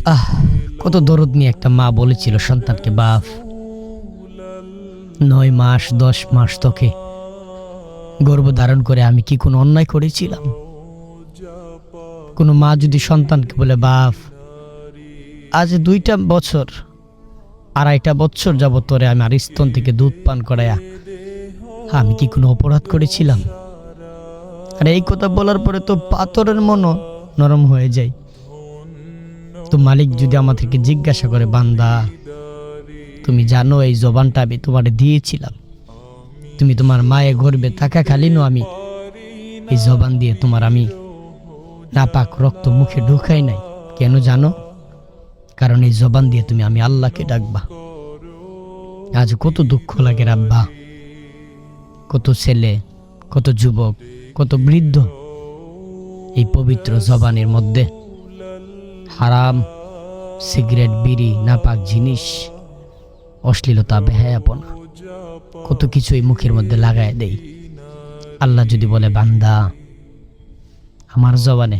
আহ, কত দরদ নিয়ে একটা মা বলেছিল সন্তানকে, বাপ 9 মাস 10 মাস তোকে গর্ভ ধারণ করে আমি কি কোনো অন্যায় করেছিলাম? কোনো মা যদি সন্তানকে বলে, বাপ আজ 2টা বছর 2.5 বছর যাবত তোরে আমি আর স্তন থেকে দুধ পান করায়া, আমি কি কোনো অপরাধ করেছিলাম? আর এই কথা বলার পরে তো পাথরের মনও নরম হয়ে যায়। তো মালিক যদি আমাদেরকে জিজ্ঞাসা করে, বান্দা তুমি জানো এই জবানটা আমি তোমার দিয়েছিলাম, তুমি তোমার মায়ের গর্ভে থাকাকালীনও আমি এই জবান দিয়ে তোমার আমি নাপাক রক্ত মুখে ঢুকাই নাই। কেন জানো? কারণ এই জবান দিয়ে তুমি আমি আল্লাহকে ডাকবা। আজ কত দুঃখ লাগে রাব্বা, কত ছেলে, কত যুবক, কত বৃদ্ধ এই পবিত্র জবানের মধ্যে হারাম, সিগারেট, বিড়ি, নাপাক জিনিস, অশ্লীলতা, বেহায়াপনা কত কিছু এই মুখের মধ্যে লাগায় দেই। আল্লাহ যদি বলে, বান্দা আমার জবানে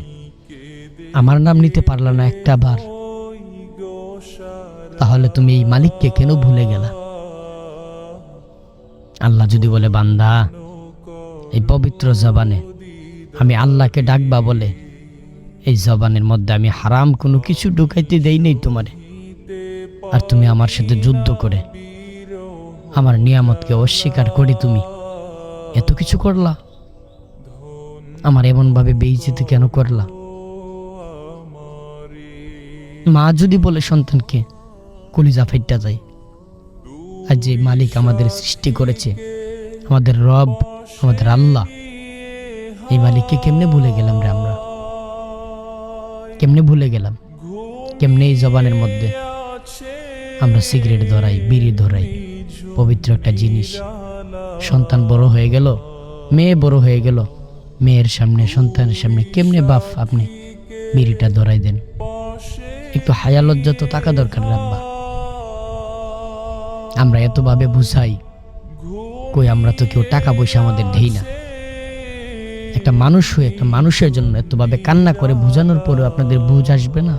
আমার নাম নিতে পারলা না একটা বার, তাহলে তুমি এই মালিককে কেন ভুলে গেলা? আল্লাহ যদি বলে, বান্দা এই পবিত্র জবানে আমি আল্লাহকে ডাকবা বলে এই জবানের মধ্যে আমি হারাম কোনো কিছু ঢুকাইতে দেই নেই তোমারে, আর তুমি আমার সাথে যুদ্ধ করে আমার নিয়ামতকে অস্বীকার করে তুমি এত কিছু করলা, আমার এমনভাবে বেইজ্জতি কেন করলা? মা যদি বলে সন্তানকে, কলিজা ফাইট্টা যায়। আর যে মালিক আমাদের সৃষ্টি করেছে, আমাদের রব, আমাদের আল্লাহ, এই মালিককে কেমনে ভুলে গেলাম রে আমরা? কেমনে ভুলে গেলাম? কেমনে এই জবানের মধ্যে আমরা সিগারেট ধরাই, বিড়ি ধরাই, পবিত্র একটা জিনিস। সন্তান বড় হয়ে গেল, মেয়ে বড় হয়ে গেল, মেয়ের সামনে, সন্তানের সামনে কেমনে বাপ আপনি বিড়িটা ধরাই দেন? একটু হায়া লজ্জা তো থাকা দরকার রাব্বা। আমরা এতভাবে বুঝাই, কই আমরা তো কেউ টাকা পয়সা আমাদের ঢেই না। একটা মানুষ হয়ে একটা মানুষের জন্য এতভাবে কান্না করে বোঝানোর পরেও আপনাদের বুঝ আসবে না?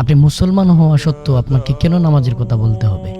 আপনি মুসলমান হওয়া সত্ত্বেও আপনাকে কেন নামাজের কথা বলতে হবে?